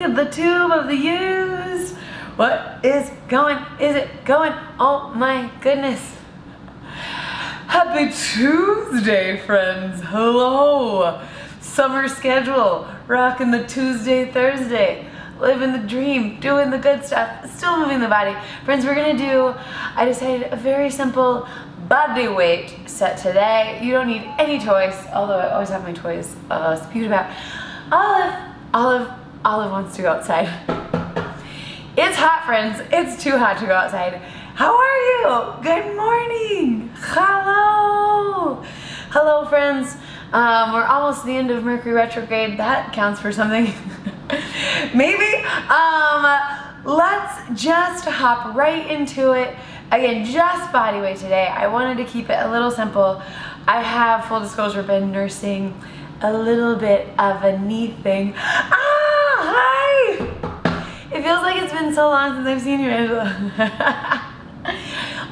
The tube of the U's. What is going? Is it going? Oh my goodness. Happy Tuesday, friends. Hello. Summer schedule. Rocking the Tuesday, Thursday. Living the dream. Doing the good stuff. Still moving the body. Friends, we're going to do, I decided, a very simple body weight set today. You don't need any toys, although I always have my toys spewed about. Olive wants to go outside. It's hot, friends. It's too hot to go outside. How are you? Good morning. Hello. Hello, friends. We're almost at the end of Mercury retrograde. That counts for something. Maybe. Let's just hop right into it. Again, just body weight today. I wanted to keep it a little simple. I have, full disclosure, been nursing a little bit of a knee thing. Hi! It feels like it's been so long since I've seen you, Angela.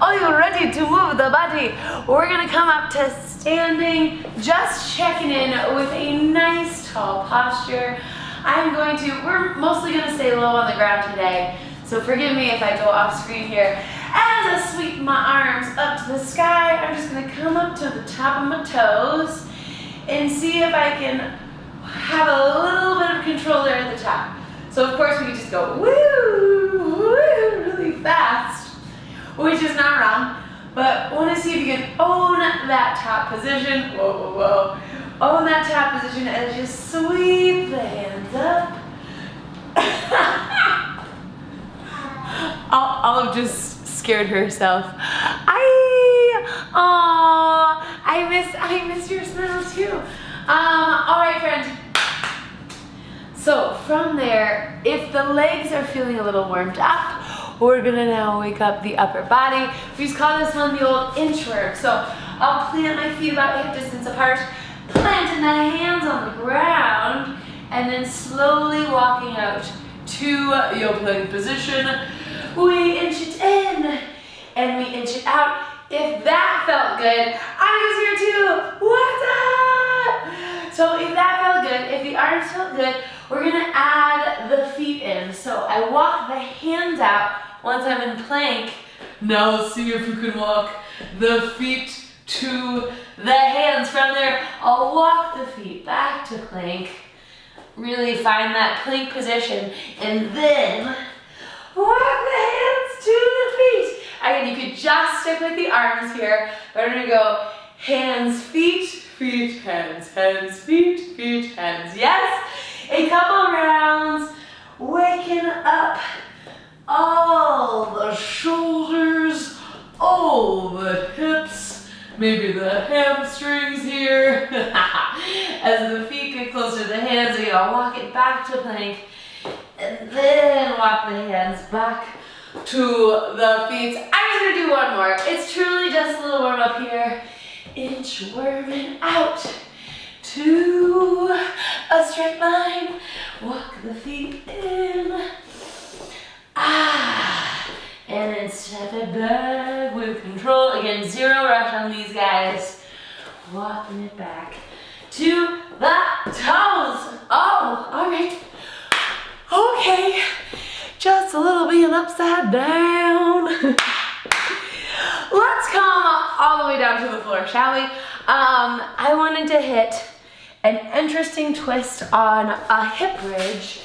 Are you ready to move the body? We're gonna come up to standing, just checking in with a nice tall posture. We're mostly gonna stay low on the ground today, so forgive me if I go off screen here. As I sweep my arms up to the sky, I'm just gonna come up to the top of my toes and see if I can have a little bit of control there at the top. So of course we can just go woo, woo, really fast, which is not wrong, but want to see if you can own that top position. Whoa, whoa, whoa. Own that top position and just sweep the hands up. Olive just scared herself. I miss your smile too. All right, friends. So from there, if the legs are feeling a little warmed up, we're gonna now wake up the upper body. We just call this one the old inchworm. So I'll plant my feet about hip distance apart, planting the hands on the ground, and then slowly walking out to your plank position. We inch it in, and we inch it out. If that felt good, I was here too. What's up? So if that felt good, if the arms felt good, we're gonna add the feet in. So I walk the hands out once I'm in plank. Now see if you can walk the feet to the hands. From there, I'll walk the feet back to plank. Really find that plank position, and then walk the hands to the feet. Again, you could just stick with the arms here, but I'm gonna go hands, feet, feet, hands, hands, feet, feet, hands. Yes, a couple rounds, waking up all the shoulders, all the hips, maybe the hamstrings here. As the feet get closer to the hands, you're gonna walk it back to plank, and then walk the hands back to the feet. I'm just gonna do one more. It's truly just a little warm up here. Inchworming out to a straight line. Walk the feet in. And then step it back with control. Again, zero rush on these guys. Walking it back to the toes. Oh, all right. Okay. Just a little being upside down. Let's come all the way down to the floor, shall we? I wanted to hit an interesting twist on a hip bridge.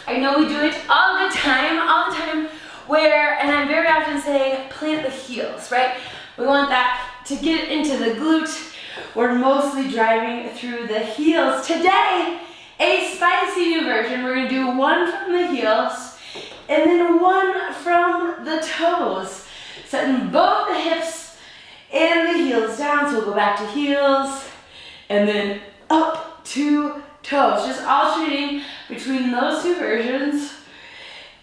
I know we do it all the time, where, and I'm very often saying, plant the heels, right? We want that to get into the glute. We're mostly driving through the heels. Today, a spicy new version. We're gonna do one from the heels, and then one from the toes. Setting both the hips and the heels down. So we'll go back to heels and then up to toes. Just alternating between those two versions.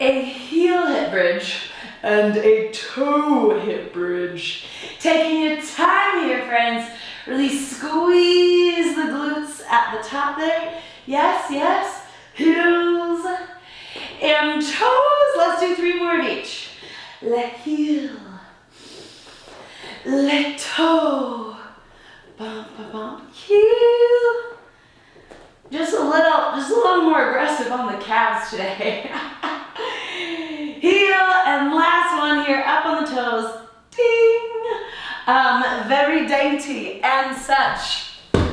A heel hip bridge and a toe hip bridge. Taking your time here, friends. Really squeeze the glutes at the top there. Yes, yes. Heels and toes. Let's do 3 more of each. Let heel, let toe, bump, bump, bump, heel, just a little more aggressive on the calves today. Heel, and last one here, up on the toes. Ding! Very dainty and such. How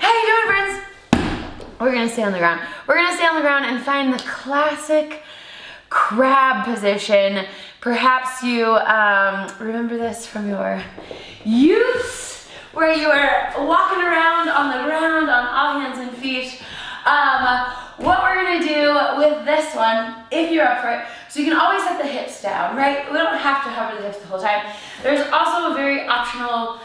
you doing, friends? We're gonna stay on the ground. We're gonna stay on the ground and find the classic crab position. Perhaps you remember this from your youth, where you were walking around on the ground on all hands and feet. What we're gonna do with this one, if you're up for it, so you can always set the hips down, right? We don't have to hover the hips the whole time. There's also a very optional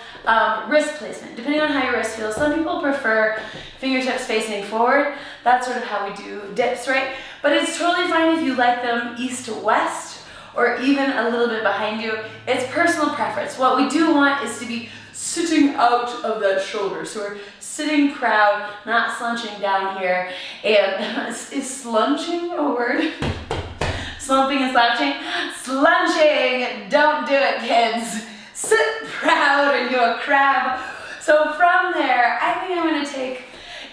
wrist placement, depending on how your wrist feels. Some people prefer fingertips facing forward. That's sort of how we do dips, right? But it's totally fine if you like them east to west, or even a little bit behind you. It's personal preference. What we do want is to be sitting out of that shoulder. So we're sitting proud, not slunching down here. And is slunching a word? Slumping and slouching? Slunching, don't do it, kids. Sit proud and you're a crab. So from there, I think I'm gonna take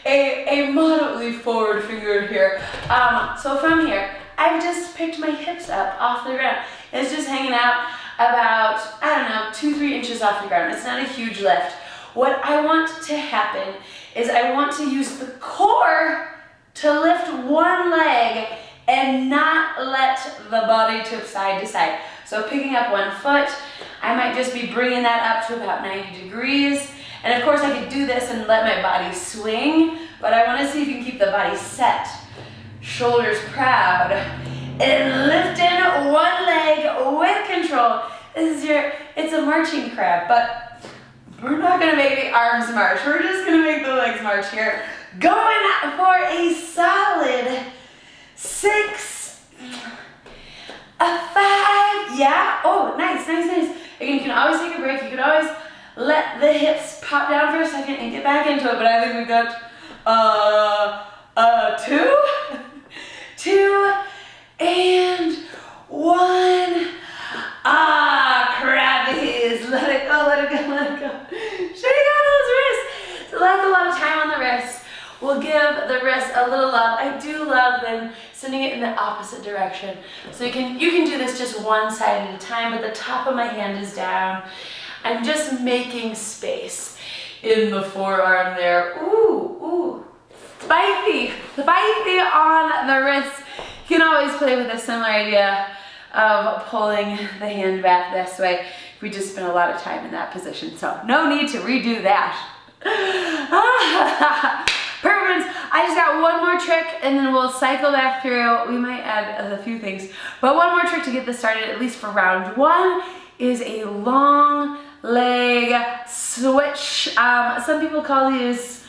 a moderately forward finger here. So from here, I've just picked my hips up off the ground. It's just hanging out about, I don't know, 2-3 inches off the ground. It's not a huge lift. What I want to happen is I want to use the core to lift one leg and not let the body tip side to side. So picking up one foot, I might just be bringing that up to about 90 degrees. And of course I could do this and let my body swing, but I want to see if you can keep the body set. Shoulders proud. And lifting one leg with control. This is it's a marching crab, but we're not gonna make the arms march. We're just gonna make the legs march here. Going for a solid 6, a 5, yeah. Oh, nice. Again, you can always take a break. You can always let the hips pop down for a second and get back into it, but I think we've got 2 and 1. Crabbies. Let it go. Shake out those wrists. So that's a lot of time on the wrist. We'll give the wrist a little love. I do love then sending it in the opposite direction. So you can do this just one side at a time, but the top of my hand is down. I'm just making space in the forearm there. Ooh. Spicy on the wrist. You can always play with a similar idea of pulling the hand back this way. We just spent a lot of time in that position, so no need to redo that. Perfect. I just got one more trick and then we'll cycle back through. We might add a few things, but one more trick to get this started, at least for round 1, is a long leg switch. Some people call these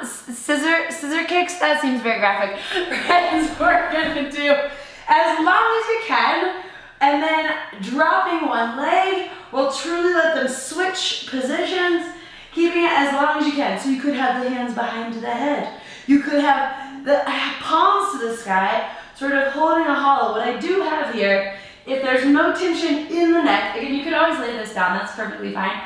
scissor kicks. That seems very graphic. Friends, we're gonna do as long as you can, and then dropping one leg will truly let them switch positions, keeping it as long as you can. So you could have the hands behind the head. You could have the palms to the sky, sort of holding a hollow. What I do have here, if there's no tension in the neck, again, you could always lay this down, that's perfectly fine.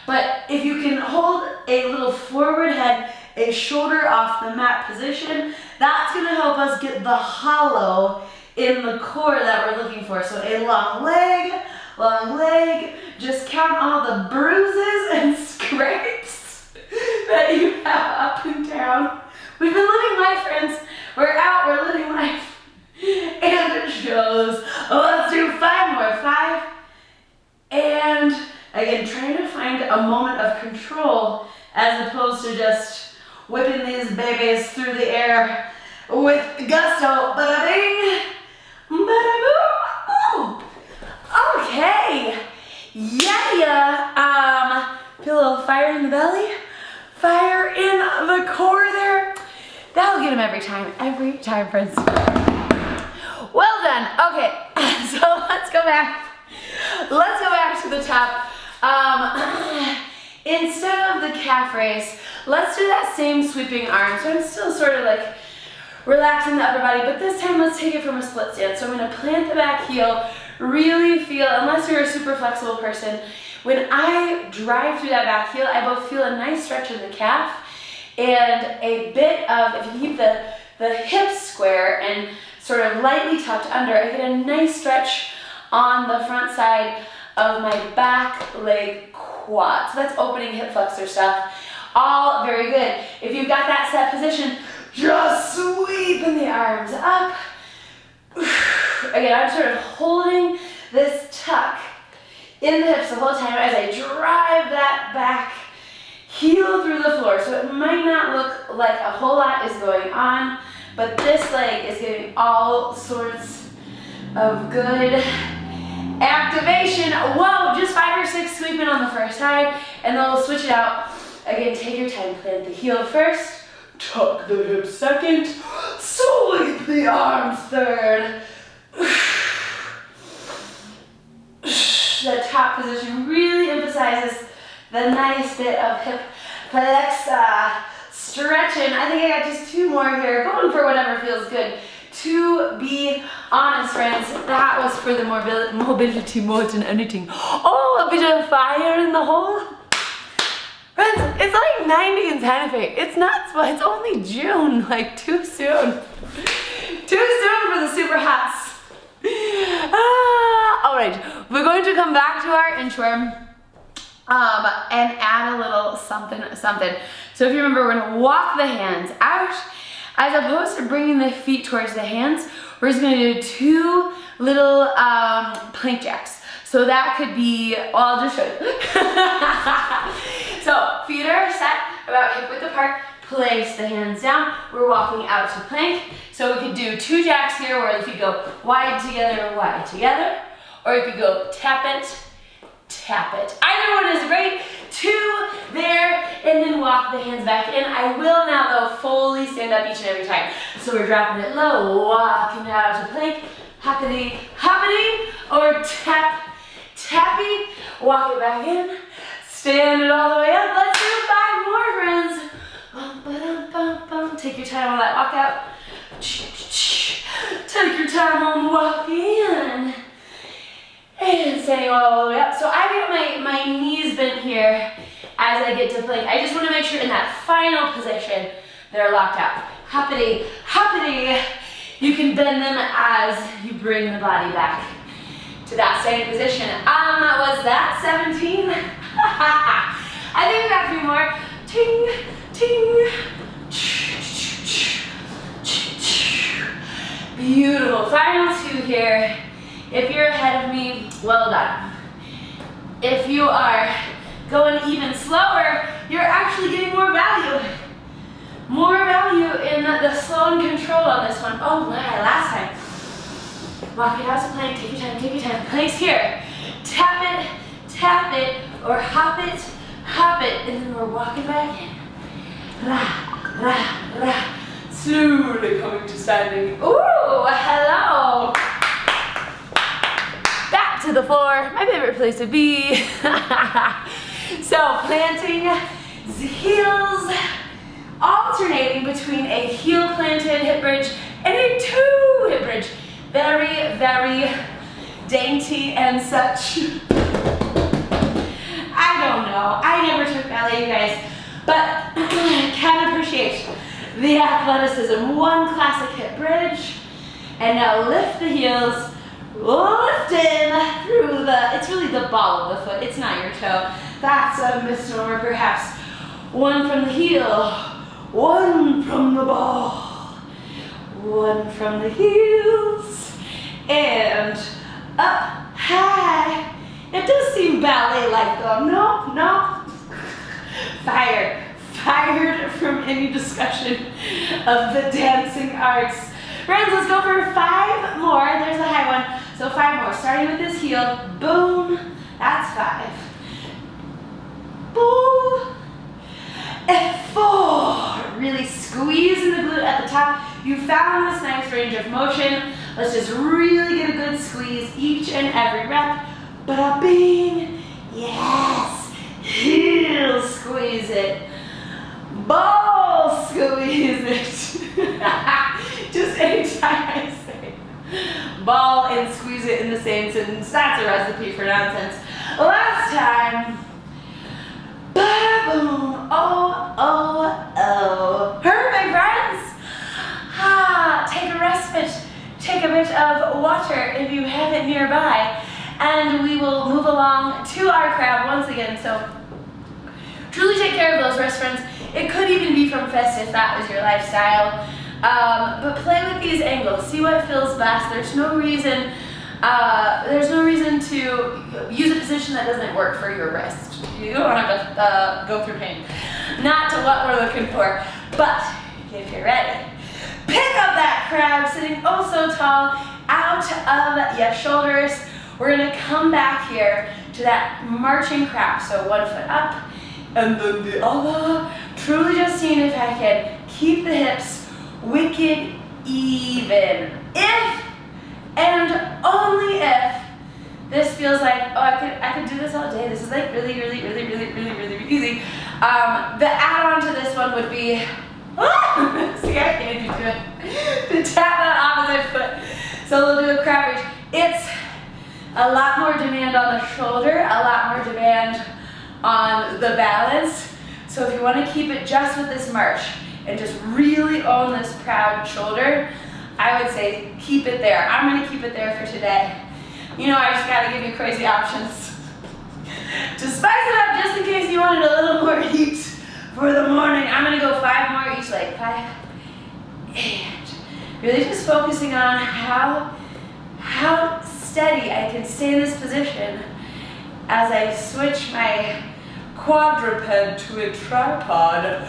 But if you can hold a little forward head, a shoulder off the mat position, that's gonna help us get the hollow in the core that we're looking for. So a long leg, just count all the bruises and scrapes that you have up and down. We've been living life, friends. We're out, we're living life. And it shows. Let's do 5 more. 5. And again, trying to find a moment of control as opposed to just whipping these babies through the air with gusto. Bada bing, bada boom. Oh, okay. Yeah. Feel a little fire in the belly, fire in the core there. That'll get them every time, friends. Well done. Okay, so let's go back. Let's go back to the top. Instead of the calf raise, let's do that same sweeping arm. So I'm still sort of like relaxing the upper body, but this time let's take it from a split stance. So I'm gonna plant the back heel, really feel, unless you're a super flexible person, when I drive through that back heel, I both feel a nice stretch in the calf and a bit of, if you keep the hips square and sort of lightly tucked under, I get a nice stretch on the front side of my back leg quad. So that's opening hip flexor stuff. All very good. If you've got that set position, just sweeping the arms up. Again, I'm sort of holding this tuck in the hips the whole time as I drive that back heel through the floor. So it might not look like a whole lot is going on, but this leg is getting all sorts of good activation. Whoa, just 5 or 6 sweeping on the first side, and then we'll switch it out. Again, take your time, plant the heel first, tuck the hips second, sweep the arms third. That top position really emphasizes the nice bit of hip flex stretching. I think I got just 2 more here, going for whatever feels good. To be honest, friends, that was for the mobility more than anything. Oh, a bit of fire in the hole. Friends, it's like 90 in Santa Fe. It's nuts, but it's only June, like too soon. Too soon for the super hots. All right, we're going to come back to our inchworm and add a little something. So if you remember, we're gonna walk the hands out. As opposed to bringing the feet towards the hands, we're just gonna do 2 little plank jacks. So that could be, well, I'll just show you. So feet are set about hip width apart, place the hands down. We're walking out to plank. So we could do 2 jacks here where the feet go wide together, or you could go tap it, tap it. Either one is great. 2 there, and then walk the hands back in. I will now, though, fully stand up each and every time. So we're dropping it low, walking out to plank, hoppity, hoppity, or tap, tappy, walk it back in, stand it all the way up. Let's do 5 more, friends. Bum, ba-dum, bum, bum. Take your time on that walk out. Take your time on the walk in. And standing all the way up. So I've got my knees bent here as I get to plank. I just want to make sure in that final position they're locked out. Hoppity, hoppity. You can bend them as you bring the body back to that same position. Was that 17? I think we got 3 more. Ting, ting. Beautiful. Final 2 here. If you're ahead of me, well done. If you are going even slower, you're actually getting more value. More value in the slow and control on this one. Oh my, last time. Walk it out to plank, take your time, take your time. Place here. Tap it, or hop it, and then we're walking back in. Ra, ra, ra. Slowly coming to standing. Ooh, hello. Back to the floor, my favorite place to be. So planting the heels, alternating between a heel planted hip bridge and a 2 hip bridge. Very, very dainty and such. I don't know, I never took ballet, you guys, but I can appreciate the athleticism. 1 classic hip bridge, and now lift the heels, lift in through it's really the ball of the foot, it's not your toe. That's a misnomer perhaps. 1 from the heel, 1 from the ball, 1 from the heels, and up high. It does seem ballet-like though. No. Fired from any discussion of the dancing arts. Friends, let's go for 5 more. There's a high one. So 5 more, starting with this heel. Boom, that's 5. Boom, and 4. Really squeezing the glute at the top. You found this nice range of motion. Let's just really get a good squeeze each and every rep. Ba-da-bing, yes. Heel squeeze it. Ball squeeze it. Just anytime I say ball and squeeze it in the same sentence, that's a recipe for nonsense. Last time. Ba Kaboom! Oh, oh, oh. Hurt, my friends? Take a respite. Take a bit of water if you have it nearby. And we will move along to our crab once again. So truly take care of those wrists, friends. It could even be from fist if that was your lifestyle. But play with these angles. See what feels best. There's no reason to use a position that doesn't work for your wrist. You don't have to go through pain. Not to what we're looking for. But if you're ready, pick up that crab sitting oh so tall out of your shoulders. We're gonna come back here to that marching crab. So one foot up and then the other. Truly just seeing if I can keep the hips wicked even. If and only if this feels like, oh, I could do this all day. This is like really easy. The add-on to this one would be, see, I can't do it. To tap that opposite foot. So we'll do a crab reach. It's a lot more demand on the shoulder, a lot more demand on the balance. So if you want to keep it just with this march and just really own this proud shoulder, I would say keep it there. I'm going to keep it there for today. You know, I just got to give you crazy options to spice it up just in case you wanted a little more heat for the morning. I'm going to go 5 more each leg. 5 and really just focusing on how steady I can stay in this position as I switch my quadruped to a tripod.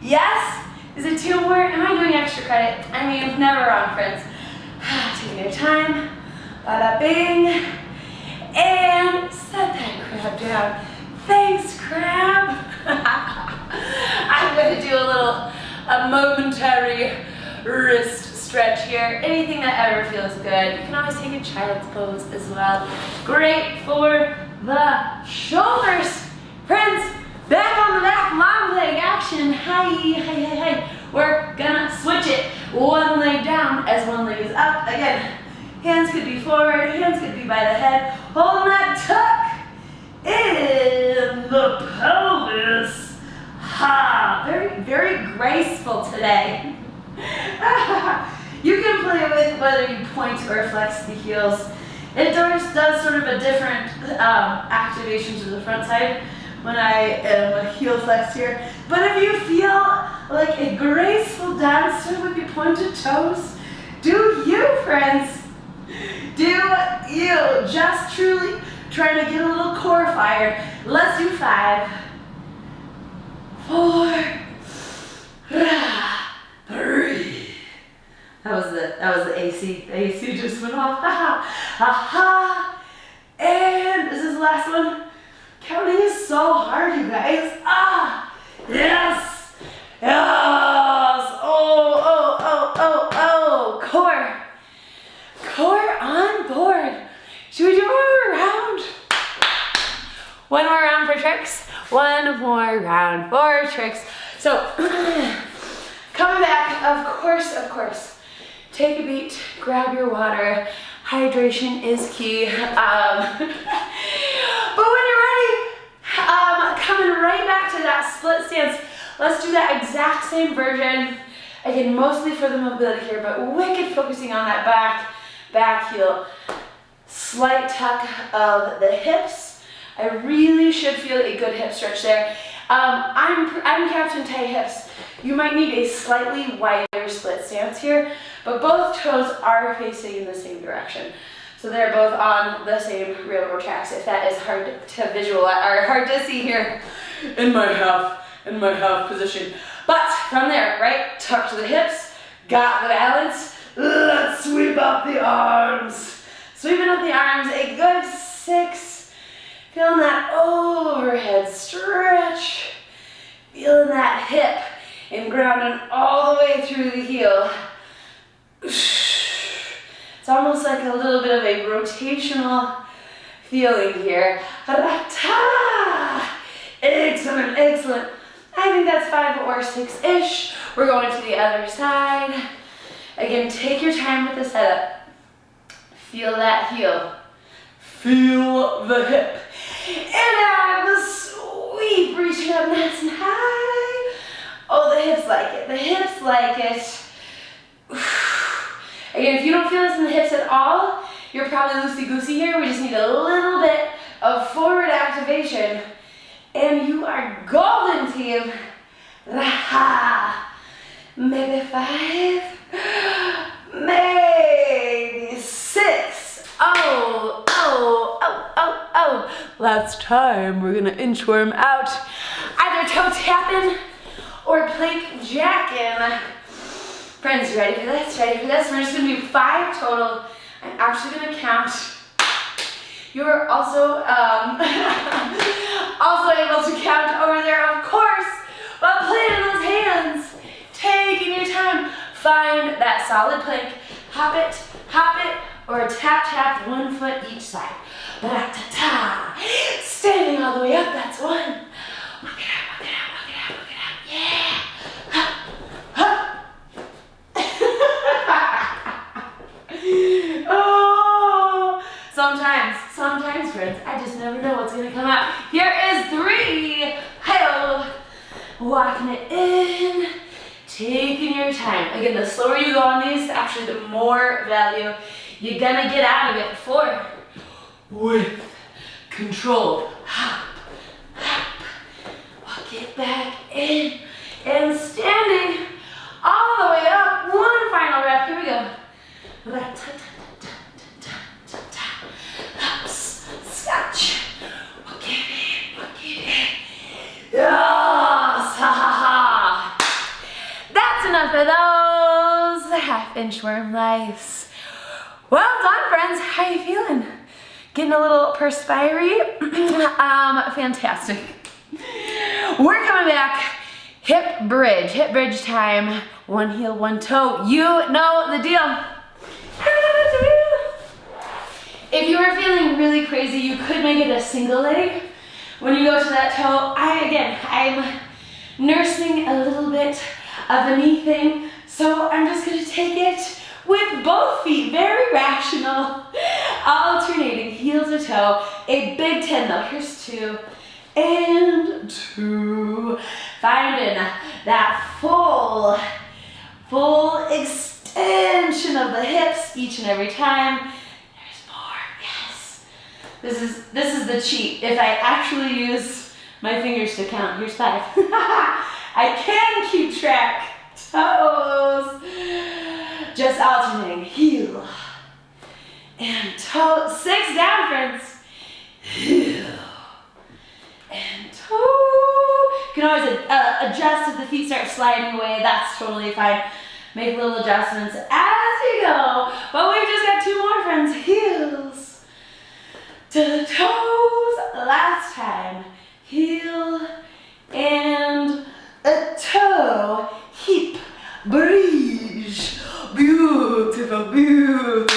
Yes? Is it 2 more? Am I doing extra credit? I mean, never wrong, friends. Taking your time. Bada bing. And set that crab down. Thanks, crab. I'm going to do a momentary wrist stretch here. Anything that ever feels good. You can always take a child's pose as well. Great for the shoulders. Friends, back on the back, long leg action. Hi. We're gonna switch it. One leg down as one leg is up. Again, hands could be forward, hands could be by the head. Holding that tuck in the pelvis. Very graceful today. You can play with whether you point or flex the heels. It does sort of a different activation to the front side when I am heel flexed here. But if you feel like a graceful dancer with your pointed toes, do you, friends? Do you. Just truly trying to get a little core fired. Let's do 5, 4, 3. That was the AC. The AC just went off. And this is the last one. Counting is so hard, you guys. Yes. Oh. Core on board. Should we do one more round? One more round for tricks. One more round for tricks. So, coming back, of course. Take a beat, grab your water. Hydration is key. But when you're ready, coming right back to that split stance, let's do that exact same version. Again, mostly for the mobility here, but wicked focusing on that back heel. Slight tuck of the hips. I really should feel a good hip stretch there. I'm Captain Tight Hips. You might need a slightly wider split stance here, but both toes are facing in the same direction. So they're both on the same railroad tracks, if that is hard to visualize, or hard to see here in my half position. But from there, right, tuck to the hips, got the balance. Let's sweep up the arms. Sweeping up the arms, a good 6. Feeling that overhead stretch. Feeling that hip and grounding all the way through the heel. It's almost like a little bit of a rotational feeling here. Excellent. I think that's 5 or 6-ish. We're going to the other side. Again, take your time with the setup. Feel that heel. Feel the hip. And out the sweep, reaching up nice and high. Oh, the hips like it. The hips like it. Again, if you don't feel this in the hips at all, you're probably loosey-goosey here. We just need a little bit of forward activation. And you are golden, team. Maybe 5, maybe 6. Oh. Last time, we're gonna inchworm out. Either toe tapping or plank jacking. Friends, you ready for this? Ready for this? We're just gonna do 5 total. I'm actually gonna count. You're also also able to count over there, of course, but planting those hands, taking your time. Find that solid plank. Hop it, or tap, 1 foot each side. Ba-da-ta-ta. Standing all the way up, that's 1. Walk it out. Yeah. Oh, sometimes, friends, I just never know what's gonna come out. Here is 3. Hi-oh. Walking it in, taking your time. Again, the slower you go on these, actually the more value you're gonna get out of it. 4. With control. Hop. Walk it back in and standing all the way up. 1 final rep. Here we go. Scotch. Walk it in. Yes. That's enough of those half-inchworm lice. Well done, friends. How you feeling? Getting a little perspiry? Fantastic. We're coming back. Hip bridge time. 1 heel, 1 toe. You know the deal. If you are feeling really crazy, you could make it a single leg. When you go to that toe, I'm nursing a little bit of a knee thing, so I'm just gonna take it with both feet, very rational, alternating heel to toe. A big 10 though. Here's 2 and 2. Finding that full extension of the hips each and every time. There's more. Yes. This is the cheat. If I actually use my fingers to count, here's 5. I can keep track. Toes. Just alternating heel and toe. 6 down, friends. Heel and toe. You can always adjust if the feet start sliding away. That's totally fine. Make little adjustments as you go. But we've just got 2 more, friends. Heels to the toes. Last time. Heel and a toe. Hip bridge. Beautiful. Woo!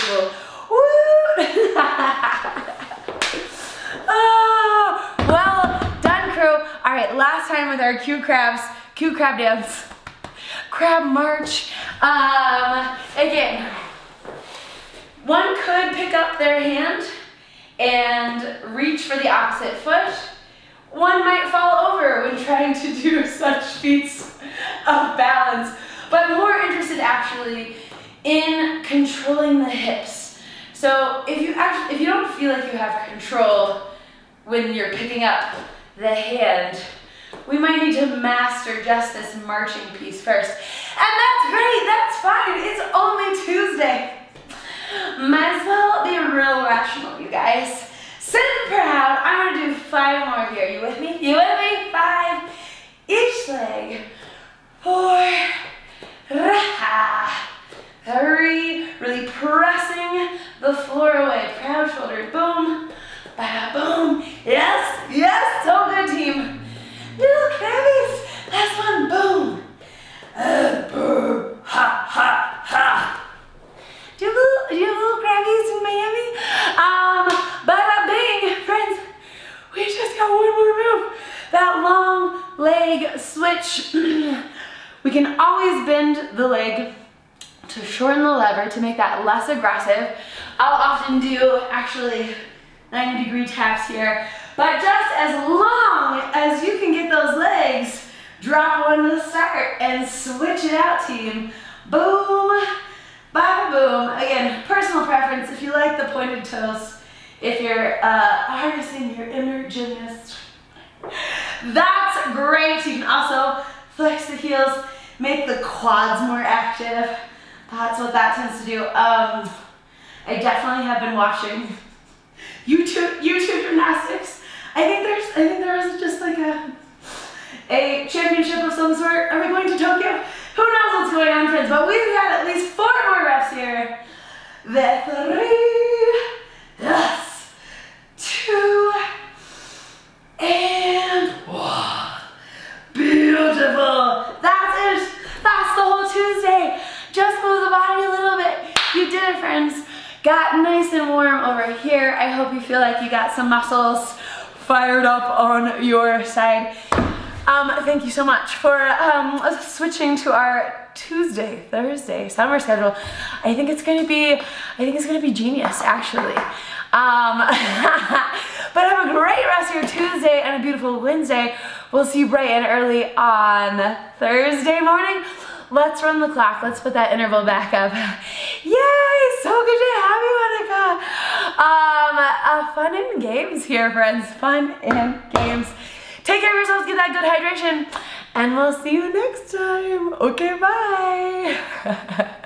Oh, well done, crew. All right, last time with our cute crab dance, crab march. Again, one could pick up their hand and reach for the opposite foot. One might fall over when trying to do such feats of balance, but more interested actually in controlling the hips. So if you don't feel like you have control when you're picking up the hand, we might need to master just this marching piece first. And that's great, that's fine, it's only Tuesday. Might as well be real rational, you guys. Sitting proud, I'm gonna do 5 more here. You with me? 5 each leg. 4, 3, really pressing the floor away. Proud shoulders, boom, bada boom. Yes, so good, team. Little crabbies, last one, boom. Boom, ha. Do you have little crabbies in Miami? Bada bing, friends. We just got 1 more move. That long leg switch. We can always bend the leg to shorten the lever to make that less aggressive. I'll often do actually 90-degree taps here. But just as long as you can get those legs, drop one to the start and switch it out, team. Boom, bada boom. Again, personal preference. If you like the pointed toes, if you're harnessing your inner gymnast, that's great. You can also flex the heels, make the quads more active. That's what that tends to do. I definitely have been watching YouTube gymnastics. I think there was just like a championship of some sort. Are we going to Tokyo? Who knows what's going on, friends? But we've got at least 4 more reps here. The 3, yes, 2, and 1. Beautiful. That's it. That's the whole Tuesday. Just move the body a little bit. You did it, friends. Got nice and warm over here. I hope you feel like you got some muscles fired up on your side. Thank you so much for switching to our Tuesday, Thursday summer schedule. I think it's gonna be genius, actually. But have a great rest of your Tuesday and a beautiful Wednesday. We'll see you bright and early on Thursday morning. Let's run the clock. Let's put that interval back up. Yay! So good to have you, Annika. Fun and games here, friends. Fun and games. Take care of yourselves. Get that good hydration. And we'll see you next time. Okay, bye.